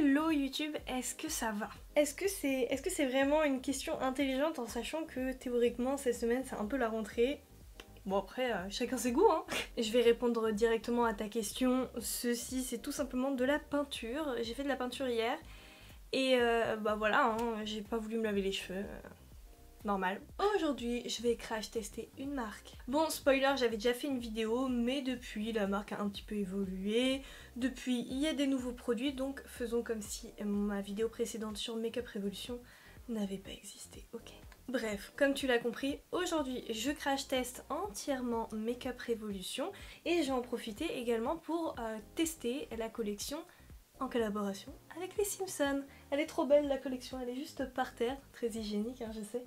Hello YouTube, est-ce que ça va? Est-ce que c'est vraiment une question intelligente en sachant que théoriquement cette semaine c'est un peu la rentrée? Bon après, chacun ses goûts hein. Je vais répondre directement à ta question. Ceci c'est tout simplement de la peinture. J'ai fait de la peinture hier et bah voilà, hein, j'ai pas voulu me laver les cheveux. Normal. Aujourd'hui, je vais crash tester une marque. Bon, spoiler, j'avais déjà fait une vidéo, mais depuis, la marque a un petit peu évolué. Depuis, il y a des nouveaux produits, donc faisons comme si ma vidéo précédente sur Makeup Revolution n'avait pas existé, ok. Bref, comme tu l'as compris, aujourd'hui, je crash teste entièrement Makeup Revolution et je vais en profiter également pour tester la collection en collaboration avec les Simpsons. Elle est trop belle la collection, elle est juste par terre, très hygiénique hein, je sais.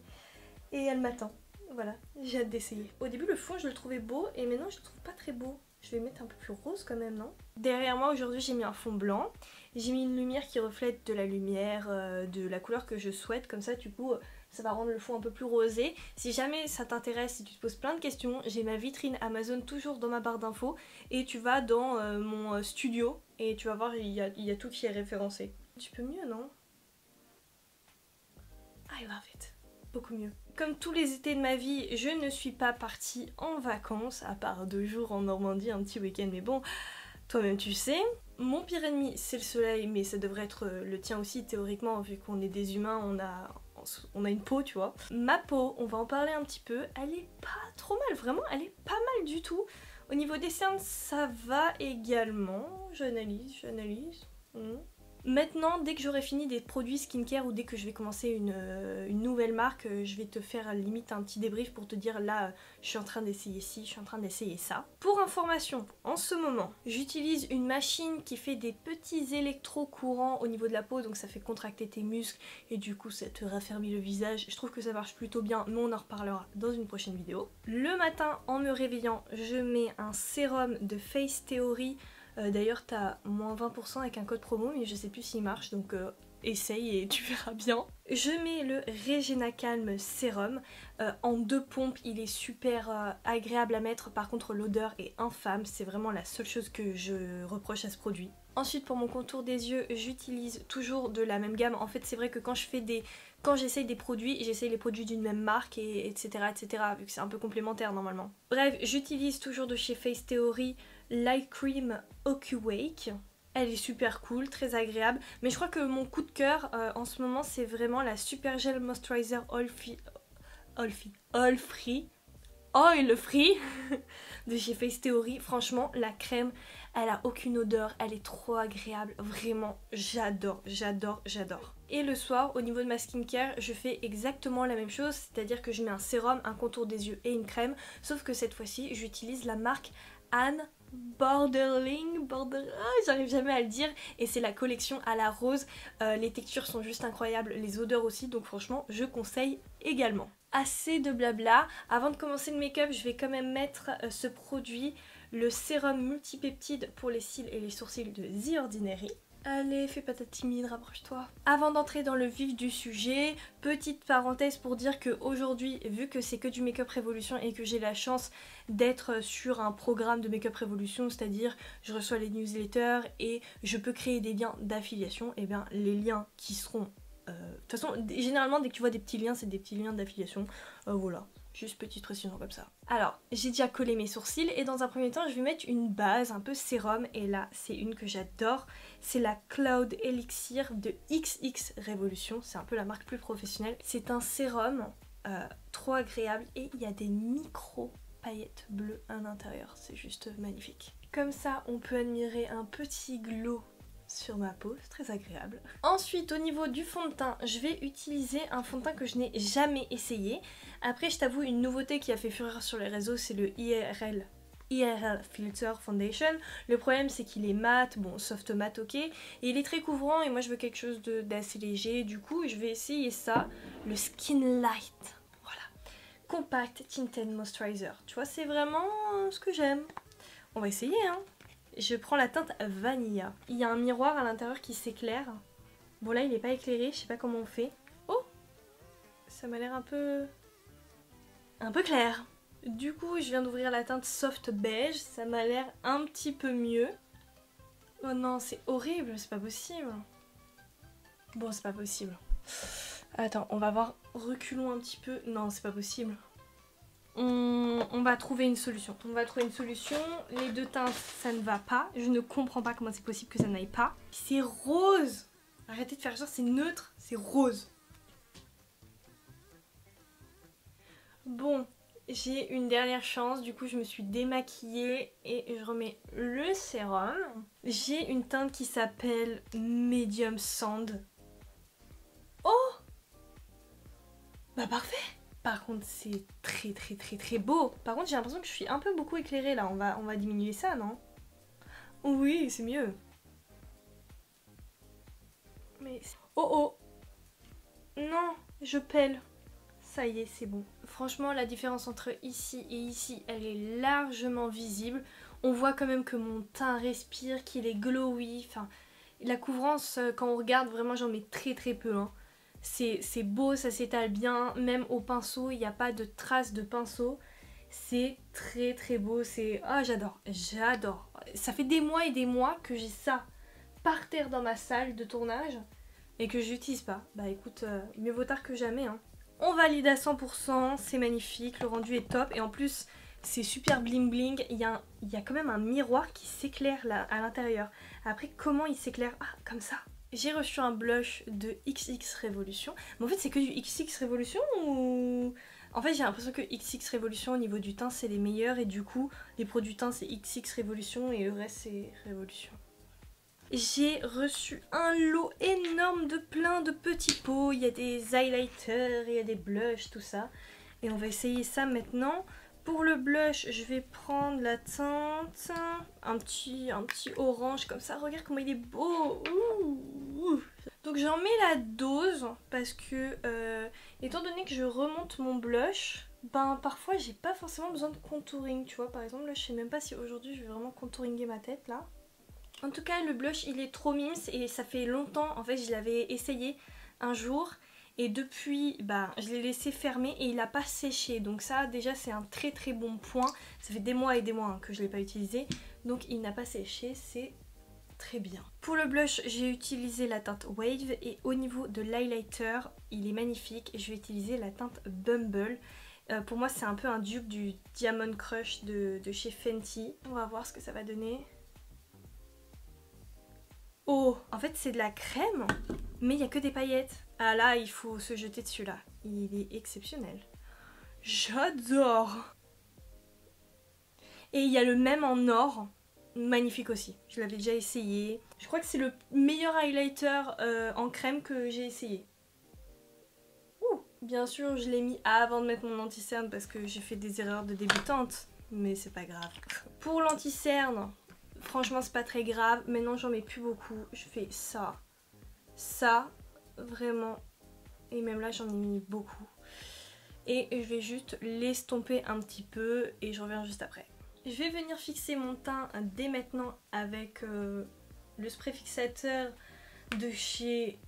Et elle m'attend, voilà, j'ai hâte d'essayer. Au début le fond je le trouvais beau et maintenant je le trouve pas très beau. Je vais mettre un peu plus rose quand même, non? Derrière moi aujourd'hui j'ai mis un fond blanc. J'ai mis une lumière qui reflète de la lumière, de la couleur que je souhaite. Comme ça du coup ça va rendre le fond un peu plus rosé. Si jamais ça t'intéresse, si tu te poses plein de questions, j'ai ma vitrine Amazon toujours dans ma barre d'infos. Et tu vas dans mon studio et tu vas voir, il y a tout qui est référencé. Un petit peu mieux, non? I love it. Beaucoup mieux. Comme tous les étés de ma vie, je ne suis pas partie en vacances, à part 2 jours en Normandie, un petit week-end, mais bon, toi-même tu sais. Mon pire ennemi, c'est le soleil, mais ça devrait être le tien aussi, théoriquement, vu qu'on est des humains, on a une peau, tu vois. Ma peau, on va en parler un petit peu, elle est pas trop mal, vraiment, elle est pas mal du tout. Au niveau des cernes, ça va également. J'analyse. Maintenant, dès que j'aurai fini des produits skincare ou dès que je vais commencer une nouvelle marque, je vais te faire limite un petit débrief pour te dire là, je suis en train d'essayer ci, je suis en train d'essayer ça. Pour information, en ce moment, j'utilise une machine qui fait des petits électro-courants au niveau de la peau, donc ça fait contracter tes muscles et du coup ça te raffermit le visage. Je trouve que ça marche plutôt bien, mais on en reparlera dans une prochaine vidéo. Le matin, en me réveillant, je mets un sérum de Face Theory. D'ailleurs t'as moins 20% avec un code promo mais je sais plus s'il marche donc essaye et tu verras bien. Je mets le Regena Calm Sérum en 2 pompes, il est super agréable à mettre, par contre l'odeur est infâme, c'est vraiment la seule chose que je reproche à ce produit. Ensuite pour mon contour des yeux, j'utilise toujours de la même gamme. En fait c'est vrai que quand j'essaye des produits, j'essaye les produits d'une même marque et etc vu que c'est un peu complémentaire normalement. Bref, j'utilise toujours de chez Face Theory Light Cream Oku Wake. Elle est super cool, très agréable. Mais je crois que mon coup de cœur en ce moment c'est vraiment la Super Gel Moisturizer Oil Free de chez Face Theory. Franchement la crème elle a aucune odeur, elle est trop agréable, vraiment j'adore. Et le soir au niveau de ma skincare je fais exactement la même chose, c'est-à-dire que je mets un sérum, un contour des yeux et une crème, sauf que cette fois-ci j'utilise la marque Anne Borderling, j'arrive jamais à le dire, et c'est la collection à la rose. Les textures sont juste incroyables, les odeurs aussi, donc franchement je conseille également. Assez de blabla, avant de commencer le make-up je vais quand même mettre ce produit, le sérum multipeptide pour les cils et les sourcils de The Ordinary. Allez, fais pas ta timide, rapproche-toi. Avant d'entrer dans le vif du sujet, petite parenthèse pour dire qu'aujourd'hui, vu que c'est que du Makeup Revolution et que j'ai la chance d'être sur un programme de Makeup Revolution, c'est-à-dire je reçois les newsletters et je peux créer des liens d'affiliation, et bien les liens qui seront... de toute façon, généralement dès que tu vois des petits liens, c'est des petits liens d'affiliation, voilà. Juste petite précision comme ça. Alors, j'ai déjà collé mes sourcils et dans un premier temps, je vais mettre une base un peu sérum. Et là, c'est une que j'adore. C'est la Cloud Elixir de XX Revolution. C'est un peu la marque plus professionnelle. C'est un sérum trop agréable et il y a des micro paillettes bleues à l'intérieur. C'est juste magnifique. Comme ça, on peut admirer un petit glow sur ma peau, c'est très agréable. Ensuite au niveau du fond de teint, je vais utiliser un fond de teint que je n'ai jamais essayé. Après je t'avoue une nouveauté qui a fait fureur sur les réseaux, c'est le IRL Filter Foundation. Le problème c'est qu'il est mat, bon soft mat ok, et il est très couvrant et moi je veux quelque chose d'assez léger, du coup je vais essayer ça, le Skin Light, voilà, Compact Tinted Moisturizer. Tu vois c'est vraiment ce que j'aime. On va essayer hein. Je prends la teinte Vanilla. Il y a un miroir à l'intérieur qui s'éclaire. Bon là il n'est pas éclairé, je sais pas comment on fait. Oh, ça m'a l'air un peu clair. Du coup je viens d'ouvrir la teinte Soft Beige, ça m'a l'air un petit peu mieux. Oh non c'est horrible, c'est pas possible. Bon, c'est pas possible. Attends, on va voir. Reculons un petit peu. Non, c'est pas possible. On va trouver une solution. On va trouver une solution. Les deux teintes, ça ne va pas. Je ne comprends pas comment c'est possible que ça n'aille pas. C'est rose. Arrêtez de faire genre, c'est neutre, c'est rose. Bon, j'ai une dernière chance. Du coup, je me suis démaquillée et je remets le sérum. J'ai une teinte qui s'appelle Medium Sand. Oh! Bah parfait! Par contre, c'est très beau. Par contre, j'ai l'impression que je suis un peu beaucoup éclairée là. On va diminuer ça, non? Oui, c'est mieux. Mais... Oh oh! Non, je pèle. Ça y est, c'est bon. Franchement, la différence entre ici et ici, elle est largement visible. On voit quand même que mon teint respire, qu'il est glowy. Enfin, la couvrance, quand on regarde, vraiment, j'en mets très peu. Hein. C'est beau, ça s'étale bien. Même au pinceau, il n'y a pas de traces de pinceau. C'est très beau. C'est... Ah, j'adore. J'adore. Ça fait des mois et des mois que j'ai ça par terre dans ma salle de tournage et que j'utilise pas. Bah écoute, mieux vaut tard que jamais. Hein. On valide à 100%, c'est magnifique, le rendu est top et en plus c'est super bling bling, il y a quand même un miroir qui s'éclaire là à l'intérieur. Après comment il s'éclaire? Ah, comme ça. J'ai reçu un blush de XX Revolution, mais en fait c'est que du XX Revolution ou... En fait j'ai l'impression que XX Revolution au niveau du teint c'est les meilleurs et du coup les produits teints c'est XX Revolution et le reste c'est Revolution. J'ai reçu un lot énorme de plein de petits pots. Il y a des highlighters, il y a des blushs, tout ça. Et on va essayer ça maintenant. Pour le blush, je vais prendre la teinte, un petit orange comme ça. Regarde comment il est beau. Ouh. Donc j'en mets la dose parce que, étant donné que je remonte mon blush, ben parfois j'ai pas forcément besoin de contouring. Tu vois, par exemple, là, je sais même pas si aujourd'hui je vais vraiment contouringuer ma tête là. En tout cas le blush il est trop mimes et ça fait longtemps, en fait je l'avais essayé un jour et depuis bah, je l'ai laissé fermer et il n'a pas séché, donc ça déjà c'est un très bon point. Ça fait des mois et des mois hein, que je ne l'ai pas utilisé, donc il n'a pas séché, c'est très bien. Pour le blush j'ai utilisé la teinte Wave et au niveau de l'highlighter il est magnifique et je vais utiliser la teinte Bumble. Pour moi c'est un peu un dupe du Diamond Crush de chez Fenty. On va voir ce que ça va donner. Oh, en fait c'est de la crème, mais il n'y a que des paillettes. Ah là, il faut se jeter dessus là. Il est exceptionnel. J'adore. Et il y a le même en or, magnifique aussi. Je l'avais déjà essayé. Je crois que c'est le meilleur highlighter en crème que j'ai essayé. Ouh, bien sûr, je l'ai mis avant de mettre mon anti-cerne parce que j'ai fait des erreurs de débutante, mais c'est pas grave. Pour l'anti-cerne, franchement c'est pas très grave, maintenant j'en mets plus beaucoup, je fais ça, vraiment, et même là j'en ai mis beaucoup. Et je vais juste l'estomper un petit peu et je reviens juste après. Je vais venir fixer mon teint dès maintenant avec le spray fixateur de chez...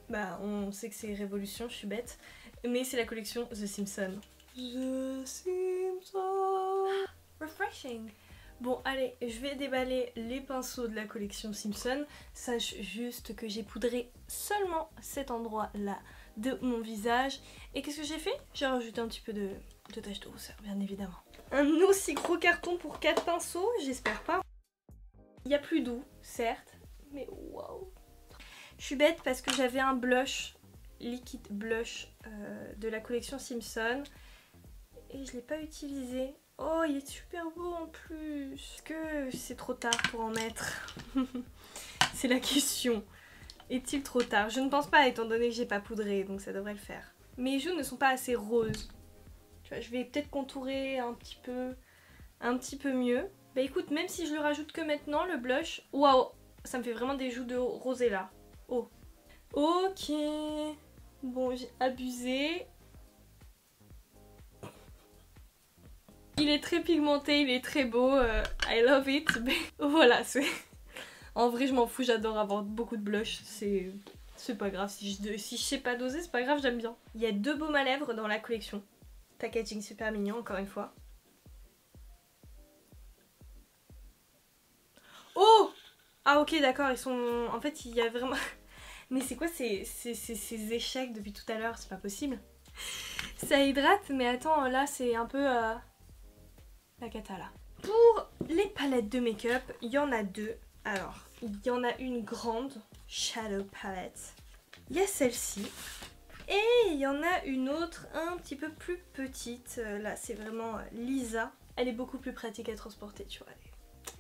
Bah on sait que c'est Révolution, je suis bête, mais c'est la collection The Simpsons. The Simpsons. Refreshing. Bon allez, je vais déballer les pinceaux de la collection Simpson. Sache juste que j'ai poudré seulement cet endroit là de mon visage. Et qu'est-ce que j'ai fait? J'ai rajouté un petit peu de tache de rousseur bien évidemment. Un aussi gros carton pour 4 pinceaux, j'espère pas. Il y a plus doux, certes, mais waouh. Je suis bête parce que j'avais un blush, liquide blush de la collection Simpson. Et je l'ai pas utilisé. Oh, il est super beau en plus. Est-ce que c'est trop tard pour en mettre? C'est la question. Est-il trop tard? Je ne pense pas étant donné que j'ai pas poudré, donc ça devrait le faire. Mes joues ne sont pas assez roses. Tu vois, je vais peut-être contourer un petit peu mieux. Bah écoute, même si je le rajoute que maintenant, le blush, waouh, ça me fait vraiment des joues de rosé là. Oh. Ok. Bon, j'ai abusé. Il est très pigmenté, il est très beau, I love it, mais voilà, c'est... En vrai je m'en fous, j'adore avoir beaucoup de blush, c'est pas grave, si je sais pas doser, c'est pas grave, j'aime bien. Il y a 2 baumes à lèvres dans la collection, packaging super mignon encore une fois. Oh! Ah ok d'accord, ils sont... En fait il y a vraiment... Mais c'est quoi ces échecs depuis tout à l'heure? C'est pas possible. Ça hydrate, mais attends, là c'est un peu la cata là. Pour les palettes de make-up, il y en a deux. Alors, il y en a une grande, Shadow Palette. Il y a celle-ci. Et il y en a une autre un petit peu plus petite. Là, c'est vraiment Lisa. Elle est beaucoup plus pratique à transporter, tu vois.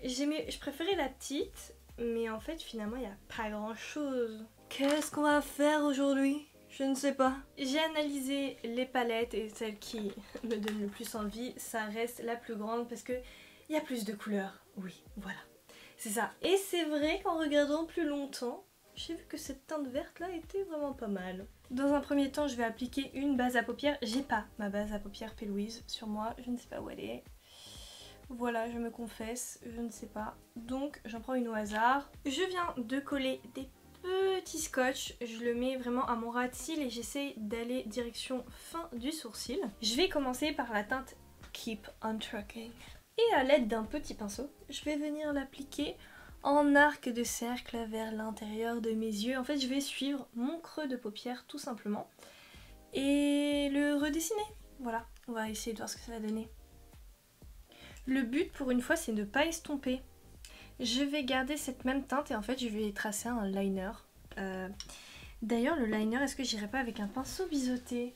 Je préférais la petite, mais en fait, finalement, il n'y a pas grand-chose. Qu'est-ce qu'on va faire aujourd'hui? Je ne sais pas. J'ai analysé les palettes et celle qui me donne le plus envie, ça reste la plus grande parce que il y a plus de couleurs. Oui, voilà. C'est ça. Et c'est vrai qu'en regardant plus longtemps, j'ai vu que cette teinte verte là était vraiment pas mal. Dans un premier temps, je vais appliquer une base à paupières. J'ai pas ma base à paupières P. Louise sur moi, je ne sais pas où elle est. Voilà, je me confesse, je ne sais pas. Donc j'en prends une au hasard. Je viens de coller des petits scotch. Je le mets vraiment à mon ras de cils et j'essaie d'aller direction fin du sourcil. Je vais commencer par la teinte Keep on Trucking. Et à l'aide d'un petit pinceau, je vais venir l'appliquer en arc de cercle vers l'intérieur de mes yeux. En fait, je vais suivre mon creux de paupière tout simplement et le redessiner. Voilà, on va essayer de voir ce que ça va donner. Le but pour une fois, c'est de ne pas estomper. Je vais garder cette même teinte et en fait, je vais tracer un liner. D'ailleurs, le liner, est-ce que j'irai pas avec un pinceau biseauté?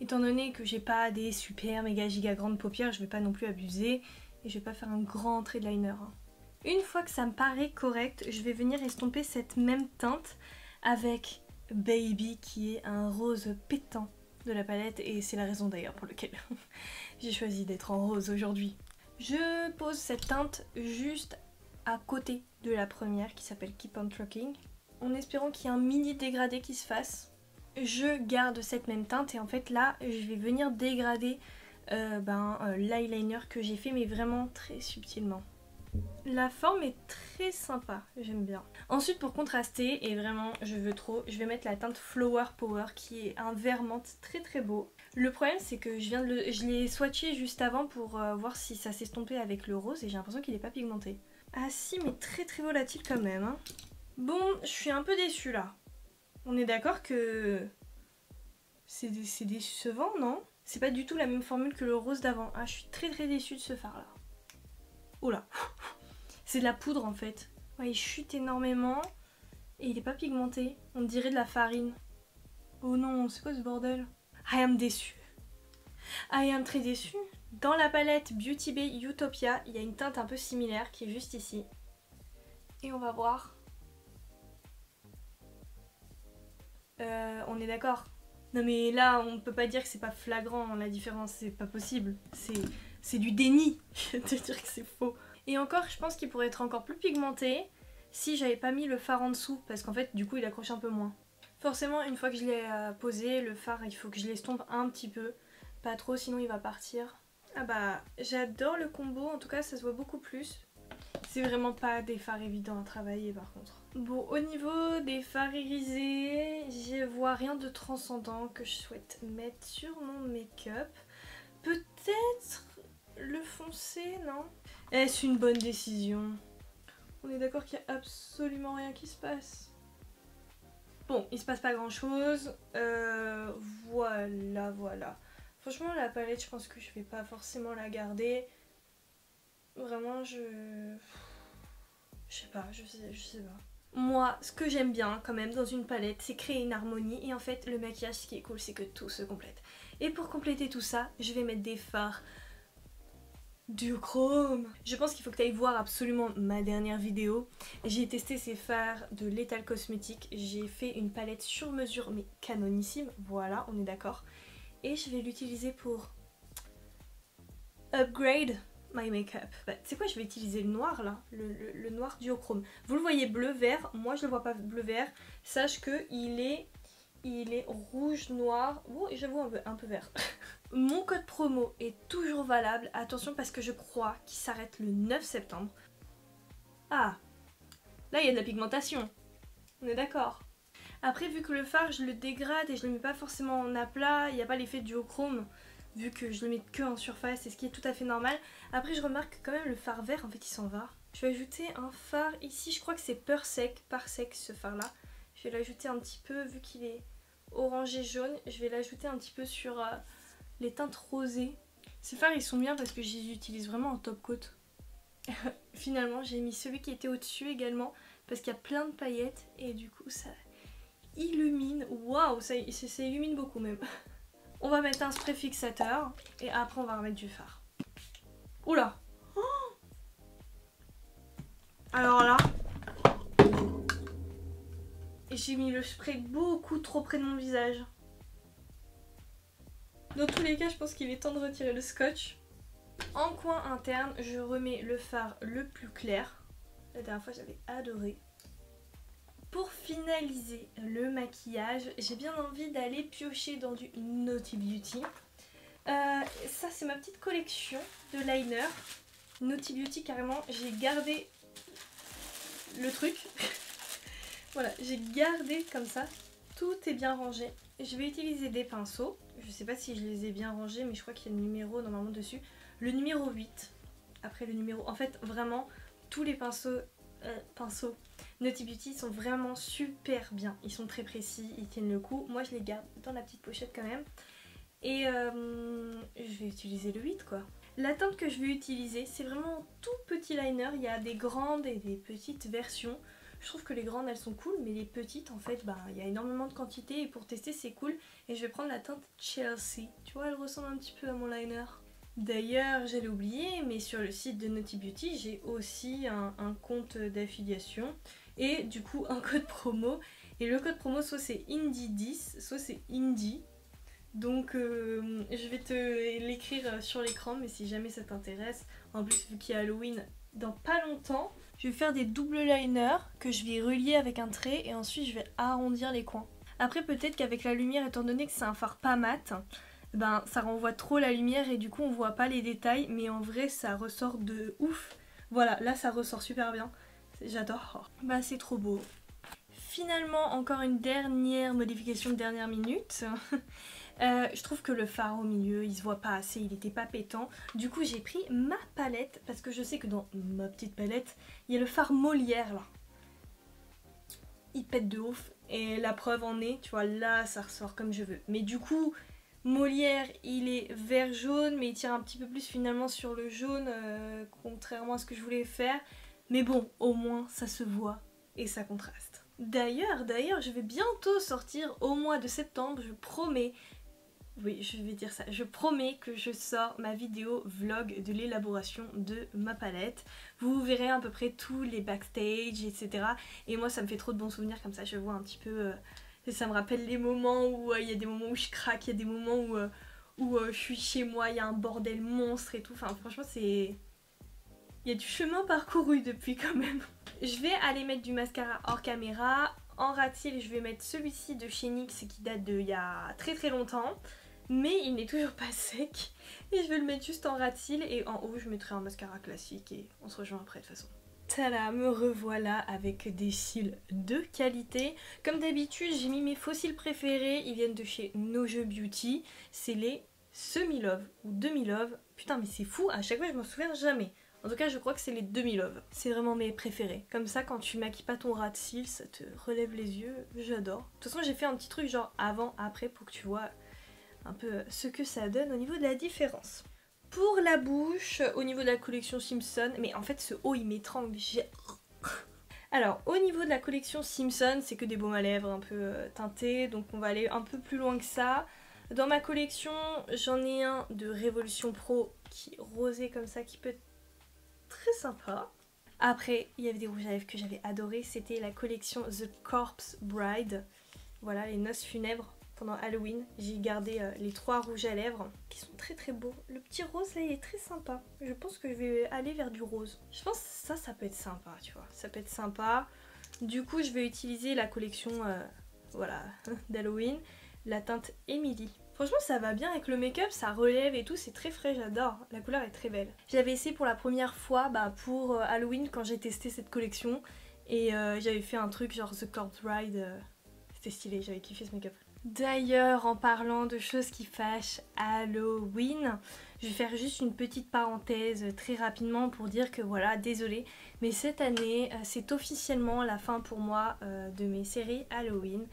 Étant donné que j'ai pas des super méga giga grandes paupières, je vais pas non plus abuser et je vais pas faire un grand trait de liner. Une fois que ça me paraît correct, je vais venir estomper cette même teinte avec Baby qui est un rose pétant de la palette et c'est la raison d'ailleurs pour laquelle j'ai choisi d'être en rose aujourd'hui. Je pose cette teinte juste à côté de la première qui s'appelle Keep on Trucking en espérant qu'il y ait un mini dégradé qui se fasse. Je garde cette même teinte et en fait là je vais venir dégrader l'eyeliner que j'ai fait mais vraiment très subtilement. La forme est très sympa, j'aime bien. Ensuite pour contraster, et vraiment je veux trop, je vais mettre la teinte Flower Power qui est un vert menthe très très beau. Le problème c'est que je l'ai swatché juste avant pour voir si ça s'estompait avec le rose et j'ai l'impression qu'il n'est pas pigmenté. Ah si, mais très très volatile quand même. Hein. Bon, je suis un peu déçue là. On est d'accord que c'est décevant, non? C'est pas du tout la même formule que le rose d'avant. Ah, je suis très très déçue de ce fard là. Oh là. C'est de la poudre en fait. Ouais, il chute énormément et il est pas pigmenté. On dirait de la farine. Oh non, c'est quoi ce bordel? I am déçue. I am très déçue. Dans la palette Beauty Bay Utopia, il y a une teinte un peu similaire qui est juste ici. Et on va voir. On est d'accord? Non mais là, on peut pas dire que c'est pas flagrant la différence, c'est pas possible. C'est du déni de dire que c'est faux. Et encore, je pense qu'il pourrait être encore plus pigmenté si j'avais pas mis le fard en dessous, parce qu'en fait, du coup, il accroche un peu moins. Forcément, une fois que je l'ai posé, le fard, il faut que je l'estompe un petit peu. Pas trop, sinon il va partir. Ah bah, j'adore le combo, en tout cas, ça se voit beaucoup plus. C'est vraiment pas des fards évidents à travailler, par contre. Bon, au niveau des fards irisés, je vois rien de transcendant que je souhaite mettre sur mon make-up. Peut-être le foncé, non? Est-ce une bonne décision? On est d'accord qu'il n'y a absolument rien qui se passe. Bon, il se passe pas grand chose. Voilà. Franchement, la palette, je pense que je vais pas forcément la garder. Vraiment, je sais pas. Moi, ce que j'aime bien quand même dans une palette, c'est créer une harmonie. Et en fait, le maquillage, ce qui est cool, c'est que tout se complète. Et pour compléter tout ça, je vais mettre des fards duochrome. Je pense qu'il faut que tu ailles voir absolument ma dernière vidéo. J'ai testé ces fards de Lethal Cosmetics. J'ai fait une palette sur mesure, mais canonissime. Voilà, on est d'accord. Et je vais l'utiliser pour upgrade my makeup. Bah, tu sais quoi, je vais utiliser le noir là, le noir duochrome. Vous le voyez bleu-vert, moi je le vois pas bleu-vert. Sache que il est rouge, noir, oh, et j'avoue un peu vert. Mon code promo est toujours valable, attention parce que je crois qu'il s'arrête le 9 septembre. Ah, là il y a de la pigmentation, on est d'accord. Après vu que le fard je le dégrade et je le mets pas forcément en aplat, il n'y a pas l'effet duochrome vu que je le mets que en surface, et ce qui est tout à fait normal. Après je remarque quand même le fard vert en fait il s'en va. Je vais ajouter un fard ici, je crois que c'est Parsec ce fard là. Je vais l'ajouter un petit peu, vu qu'il est orangé jaune, je vais l'ajouter un petit peu sur les teintes rosées. Ces fards ils sont bien parce que je les utilise vraiment en top coat. Finalement j'ai mis celui qui était au-dessus également parce qu'il y a plein de paillettes et du coup ça illumine. Waouh, ça illumine beaucoup même. On va mettre un spray fixateur et après on va remettre du fard. Oula. Alors là, j'ai mis le spray beaucoup trop près de mon visage. Dans tous les cas, je pense qu'il est temps de retirer le scotch. En coin interne, je remets le fard le plus clair. La dernière fois, j'avais adoré. Pour finaliser le maquillage, j'ai bien envie d'aller piocher dans du Naughty Beauty. Ça, c'est ma petite collection de liner. Naughty Beauty, carrément, j'ai gardé le truc. Voilà, j'ai gardé comme ça. Tout est bien rangé. Je vais utiliser des pinceaux. Je sais pas si je les ai bien rangés, mais je crois qu'il y a le numéro normalement dessus. Le numéro 8. Après le numéro... En fait, vraiment, tous les pinceaux Naughty Beauty sont vraiment super bien. Ils sont très précis, ils tiennent le coup. Moi, je les garde dans la petite pochette quand même. Et je vais utiliser le 8 quoi. La teinte que je vais utiliser, c'est vraiment un tout petit liner. Il y a des grandes et des petites versions. Je trouve que les grandes elles sont cool, mais les petites en fait, bah, il y a énormément de quantité et pour tester c'est cool. Et je vais prendre la teinte Chelsea. Tu vois, elle ressemble un petit peu à mon liner. D'ailleurs, j'allais oublier, mais sur le site de Naughty Beauty, j'ai aussi un compte d'affiliation et du coup un code promo. Et le code promo, soit c'est Indie10, soit c'est Indie. Donc je vais te l'écrire sur l'écran, mais si jamais ça t'intéresse, en plus vu qu'il y a Halloween dans pas longtemps, je vais faire des doubles liners que je vais relier avec un trait et ensuite je vais arrondir les coins. Après peut-être qu'avec la lumière, étant donné que c'est un fard pas mat, ben ça renvoie trop la lumière et du coup on voit pas les détails, mais en vrai ça ressort de ouf. Voilà, là ça ressort super bien, j'adore. Bah c'est trop beau. Finalement encore une dernière modification de dernière minute. Je trouve que le fard au milieu il se voit pas assez, il était pas pétant. Du coup j'ai pris ma palette parce que je sais que dans ma petite palette il y a le fard Molière là. Il pète de ouf et la preuve en est, tu vois là ça ressort comme je veux. Mais du coup Molière il est vert jaune mais il tire un petit peu plus finalement sur le jaune contrairement à ce que je voulais faire. Mais bon au moins ça se voit et ça contraste. D'ailleurs je vais bientôt sortir au mois de septembre, je promets. Oui, je vais dire ça. Je promets que je sors ma vidéo vlog de l'élaboration de ma palette. Vous verrez à peu près tous les backstage, etc. Et moi, ça me fait trop de bons souvenirs comme ça. Je vois un petit peu... ça me rappelle les moments où il y a des moments où je craque, il y a des moments où je suis chez moi, il y a un bordel monstre et tout. Enfin, franchement, c'est... Il y a du chemin parcouru depuis quand même. Je vais aller mettre du mascara hors caméra. En rat cils, je vais mettre celui-ci de chez NYX qui date d'il y a très longtemps. Mais il n'est toujours pas sec. Et je vais le mettre juste en rat cils. Et en haut, je mettrai un mascara classique. Et on se rejoint après de toute façon. Tada, me revoilà avec des cils de qualité. Comme d'habitude, j'ai mis mes faux cils préférés. Ils viennent de chez No Jeux Beauty. C'est les Semi-Love ou Demi-Love. Putain, mais c'est fou. À chaque fois, je m'en souviens jamais. En tout cas, je crois que c'est les Demi-Love. C'est vraiment mes préférés. Comme ça, quand tu maquilles pas ton rat de cils, ça te relève les yeux. J'adore. De toute façon, j'ai fait un petit truc genre avant, après pour que tu vois un peu ce que ça donne au niveau de la différence. Pour la bouche, au niveau de la collection Simpson, mais en fait ce haut il m'étrangle. Alors au niveau de la collection Simpson, c'est que des baumes à lèvres un peu teintés, donc on va aller un peu plus loin que ça. Dans ma collection, j'en ai un de Révolution Pro qui est rosé comme ça, qui peut être très sympa. Après, il y avait des rouges à lèvres que j'avais adoré, c'était la collection The Corpse Bride. Voilà, les noces funèbres. Pendant Halloween, j'ai gardé les 3 rouges à lèvres qui sont très beaux. Le petit rose là il est très sympa. Je pense que je vais aller vers du rose. Je pense que ça peut être sympa, tu vois. Ça peut être sympa. Du coup je vais utiliser la collection voilà, d'Halloween, la teinte Emily. Franchement ça va bien avec le make-up, ça relève et tout, c'est très frais, j'adore. La couleur est très belle. J'avais essayé pour la première fois pour Halloween quand j'ai testé cette collection. Et j'avais fait un truc genre The Corpse Bride. C'était stylé, j'avais kiffé ce make-up. D'ailleurs, en parlant de choses qui fâchent, Halloween, je vais faire juste une petite parenthèse très rapidement pour dire que voilà, désolée, mais cette année, c'est officiellement la fin pour moi de mes séries Halloween.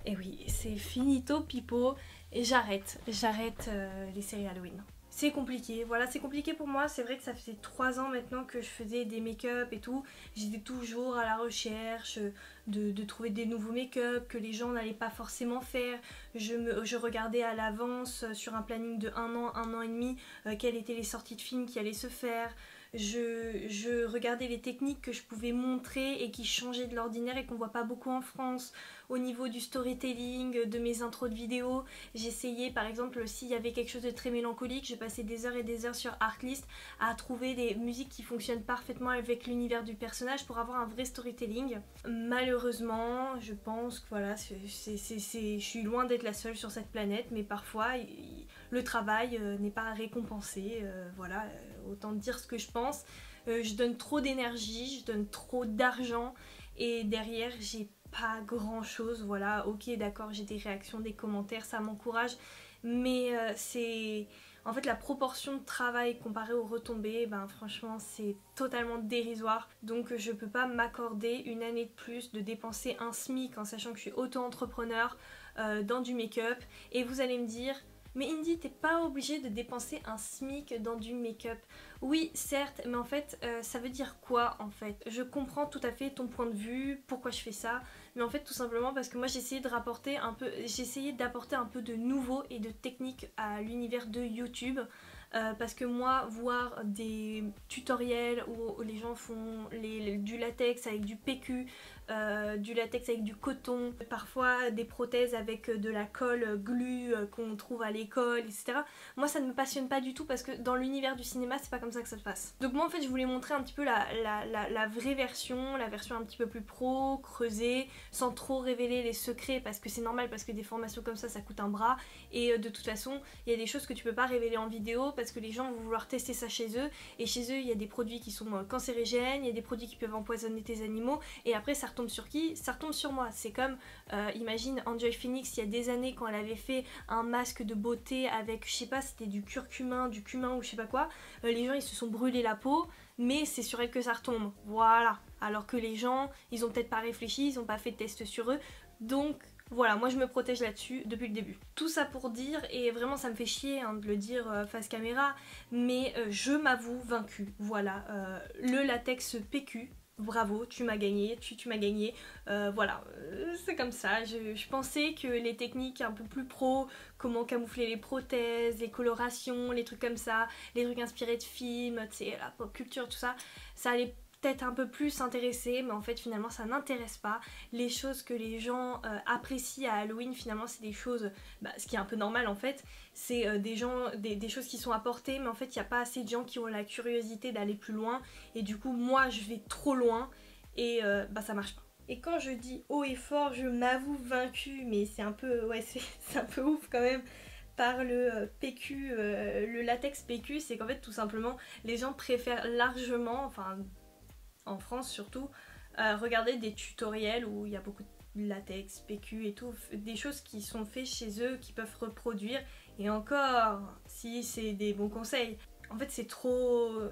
Et oui, c'est finito pipo et j'arrête les séries Halloween. C'est compliqué, voilà, c'est compliqué pour moi. C'est vrai que ça faisait 3 ans maintenant que je faisais des make-up et tout. J'étais toujours à la recherche de trouver des nouveaux make-up que les gens n'allaient pas forcément faire. Je regardais à l'avance sur un planning de un an et demi, quelles étaient les sorties de films qui allaient se faire. Je regardais les techniques que je pouvais montrer et qui changeaient de l'ordinaire et qu'on voit pas beaucoup en France. Au niveau du storytelling, de mes intros de vidéos, j'essayais par exemple s'il y avait quelque chose de très mélancolique, je passais des heures et des heures sur Artlist à trouver des musiques qui fonctionnent parfaitement avec l'univers du personnage pour avoir un vrai storytelling. Malheureusement, je pense que voilà, je suis loin d'être la seule sur cette planète, mais parfois le travail n'est pas récompensé. Voilà, autant dire ce que je pense. Je donne trop d'énergie, je donne trop d'argent et derrière j'ai pas grand chose. Voilà, ok, d'accord, j'ai des réactions, des commentaires, ça m'encourage, mais c'est en fait la proportion de travail comparée aux retombées, ben franchement c'est totalement dérisoire. Donc je peux pas m'accorder une année de plus de dépenser un SMIC en sachant que je suis auto-entrepreneur dans du make-up. Et vous allez me dire, mais Indy, t'es pas obligée de dépenser un SMIC dans du make-up. Oui, certes, mais en fait, ça veut dire quoi en fait? Je comprends tout à fait ton point de vue, pourquoi je fais ça, mais en fait tout simplement parce que moi j'essayais d'apporter un peu de nouveau et de technique à l'univers de YouTube. Parce que moi, voir des tutoriels où les gens font du latex avec du PQ, du latex avec du coton, parfois des prothèses avec de la colle glue qu'on trouve à l'école, etc. Moi ça ne me passionne pas du tout parce que dans l'univers du cinéma c'est pas comme ça que ça se passe. Donc moi en fait je voulais montrer un petit peu la vraie version, la version un petit peu plus pro, creusée, sans trop révéler les secrets parce que c'est normal, parce que des formations comme ça coûte un bras et de toute façon il y a des choses que tu peux pas révéler en vidéo parce que les gens vont vouloir tester ça chez eux et chez eux il y a des produits qui sont cancérigènes, il y a des produits qui peuvent empoisonner tes animaux et après ça retombe sur qui? Ça retombe sur moi. C'est comme imagine Enjoy Phoenix il y a des années quand elle avait fait un masque de beauté avec je sais pas c'était du curcumin, du cumin ou je sais pas quoi, les gens ils se sont brûlés la peau mais c'est sur elle que ça retombe. Voilà. Alors que les gens ils ont peut-être pas réfléchi, ils ont pas fait de test sur eux donc voilà, moi je me protège là-dessus depuis le début. Tout ça pour dire, et vraiment ça me fait chier hein, de le dire face caméra, mais je m'avoue vaincue. Voilà, le latex PQ, bravo, tu m'as gagné, tu m'as gagné. Voilà, c'est comme ça. Je pensais que les techniques un peu plus pro, comment camoufler les prothèses, les colorations, les trucs comme ça, les trucs inspirés de films, tu sais, la pop culture, tout ça, ça allait peut-être un peu plus intéressé, mais en fait finalement ça n'intéresse pas. Les choses que les gens apprécient à Halloween finalement c'est des choses, ce qui est un peu normal en fait, c'est des choses qui sont apportées mais en fait il n'y a pas assez de gens qui ont la curiosité d'aller plus loin et du coup moi je vais trop loin et ça marche pas. Et quand je dis haut et fort je m'avoue vaincue, mais c'est un peu, ouais c'est un peu ouf quand même par le PQ, le latex PQ, c'est qu'en fait tout simplement les gens préfèrent largement, enfin en France surtout, regarder des tutoriels où il y a beaucoup de latex, PQ et tout, des choses qui sont faites chez eux, qui peuvent reproduire, et encore, si c'est des bons conseils. En fait c'est trop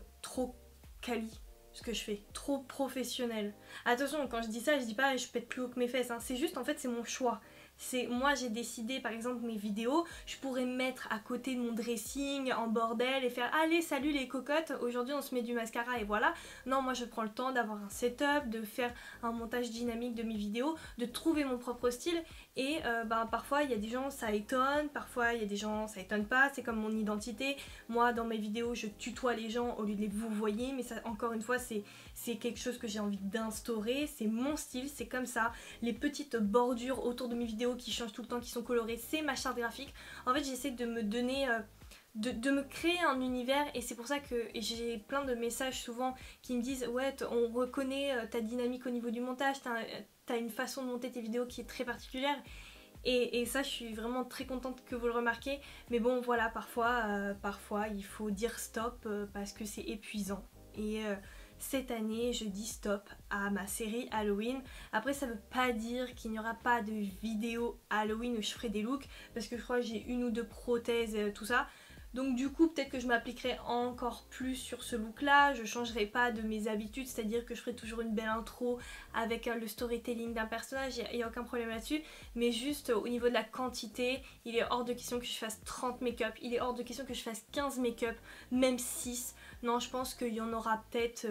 quali ce que je fais, trop professionnel. Attention, quand je dis ça, je dis pas je pète plus haut que mes fesses, hein. C'est juste en fait c'est mon choix. C'est moi j'ai décidé par exemple mes vidéos, je pourrais me mettre à côté de mon dressing en bordel et faire allez salut les cocottes, aujourd'hui on se met du mascara et voilà. Non, moi je prends le temps d'avoir un setup, de faire un montage dynamique de mes vidéos, de trouver mon propre style et parfois il y a des gens ça étonne, parfois il y a des gens ça étonne pas, c'est comme mon identité. Moi dans mes vidéos je tutoie les gens au lieu de les vous voyez, mais ça encore une fois c'est quelque chose que j'ai envie d'instaurer, c'est mon style, c'est comme ça. Les petites bordures autour de mes vidéos qui changent tout le temps, qui sont colorées, c'est ma charte graphique. En fait j'essaie de me donner, de me créer un univers et c'est pour ça que j'ai plein de messages souvent qui me disent ouais on reconnaît ta dynamique au niveau du montage, t'as une façon de monter tes vidéos qui est très particulière. Et ça, je suis vraiment très contente que vous le remarquiez. Mais bon, voilà, parfois il faut dire stop parce que c'est épuisant. Et cette année je dis stop à ma série Halloween. Après ça veut pas dire qu'il n'y aura pas de vidéo Halloween où je ferai des looks, parce que je crois que j'ai une ou deux prothèses tout ça. Donc du coup peut-être que je m'appliquerai encore plus sur ce look là, je changerai pas de mes habitudes, c'est à dire que je ferai toujours une belle intro avec le storytelling d'un personnage, il n'y a aucun problème là-dessus, mais juste au niveau de la quantité, il est hors de question que je fasse 30 make-up, il est hors de question que je fasse 15 make-up, même 6, non je pense qu'il y en aura peut-être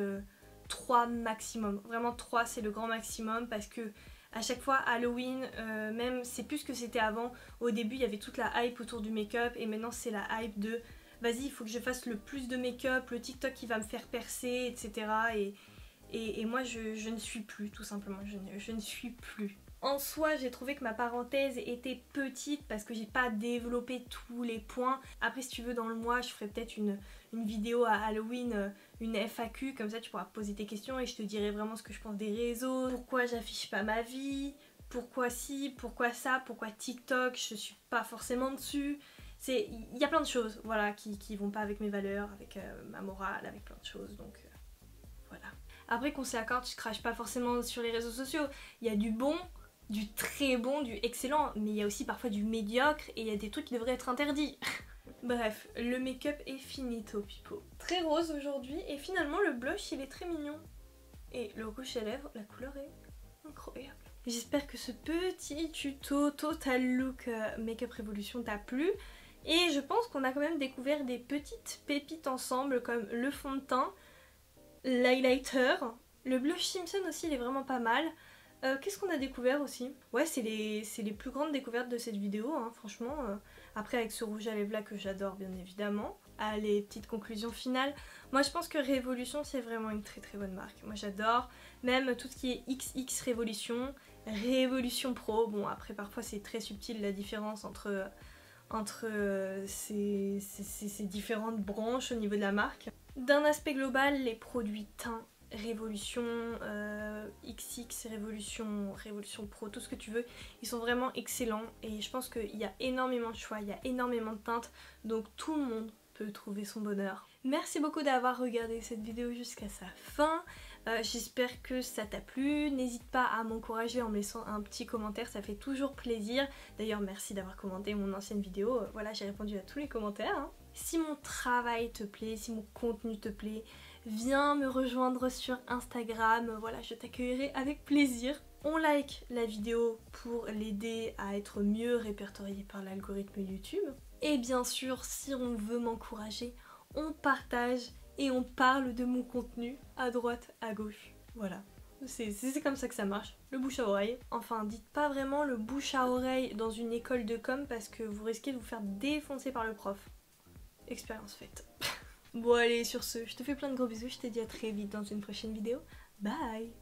3 maximum, vraiment 3 c'est le grand maximum, parce que à chaque fois Halloween, même c'est plus que c'était avant. Au début il y avait toute la hype autour du make-up et maintenant c'est la hype de vas-y il faut que je fasse le plus de make-up, le TikTok qui va me faire percer, etc. Et moi je ne suis plus tout simplement, je ne suis plus. En soi j'ai trouvé que ma parenthèse était petite parce que j'ai pas développé tous les points. Après si tu veux dans le mois je ferai peut-être une vidéo à Halloween, une FAQ, comme ça tu pourras poser tes questions et je te dirai vraiment ce que je pense des réseaux, pourquoi j'affiche pas ma vie, pourquoi ci, pourquoi ça, pourquoi TikTok, je suis pas forcément dessus. Il y a plein de choses voilà, qui vont pas avec mes valeurs, avec ma morale, avec plein de choses, donc voilà. Après qu'on s'accorde, je crache pas forcément sur les réseaux sociaux, il y a du bon, du très bon, du excellent, mais il y a aussi parfois du médiocre et il y a des trucs qui devraient être interdits. Bref, le make-up est finito pipo. Très rose aujourd'hui et finalement le blush il est très mignon. Et le rouge à lèvres, la couleur est incroyable. J'espère que ce petit tuto Total Look Make-up Révolution t'a plu. Et je pense qu'on a quand même découvert des petites pépites ensemble comme le fond de teint, l'highlighter, le blush Simpson aussi il est vraiment pas mal. Qu'est-ce qu'on a découvert aussi? Ouais, c'est les plus grandes découvertes de cette vidéo, hein, franchement. Après avec ce rouge à lèvres là que j'adore bien évidemment. Allez, petite conclusion finale. Moi je pense que Révolution c'est vraiment une très très bonne marque. Moi j'adore. Même tout ce qui est XX Révolution, Révolution Pro. Bon après parfois c'est très subtil la différence entre ces différentes branches au niveau de la marque. D'un aspect global, les produits teints Révolution, XX, Révolution Pro, tout ce que tu veux, ils sont vraiment excellents et je pense qu'il y a énormément de choix, il y a énormément de teintes, donc tout le monde peut trouver son bonheur. Merci beaucoup d'avoir regardé cette vidéo jusqu'à sa fin, j'espère que ça t'a plu, n'hésite pas à m'encourager en me laissant un petit commentaire, ça fait toujours plaisir. D'ailleurs merci d'avoir commenté mon ancienne vidéo, voilà j'ai répondu à tous les commentaires, hein. Si mon travail te plaît, si mon contenu te plaît, viens me rejoindre sur Instagram, voilà je t'accueillerai avec plaisir. On like la vidéo pour l'aider à être mieux répertoriée par l'algorithme YouTube. Et bien sûr si on veut m'encourager, on partage et on parle de mon contenu à droite, à gauche. Voilà. C'est comme ça que ça marche, le bouche à oreille. Enfin, dites pas vraiment le bouche à oreille dans une école de com parce que vous risquez de vous faire défoncer par le prof. Expérience faite. Bon allez, sur ce, je te fais plein de gros bisous, je te dis à très vite dans une prochaine vidéo. Bye!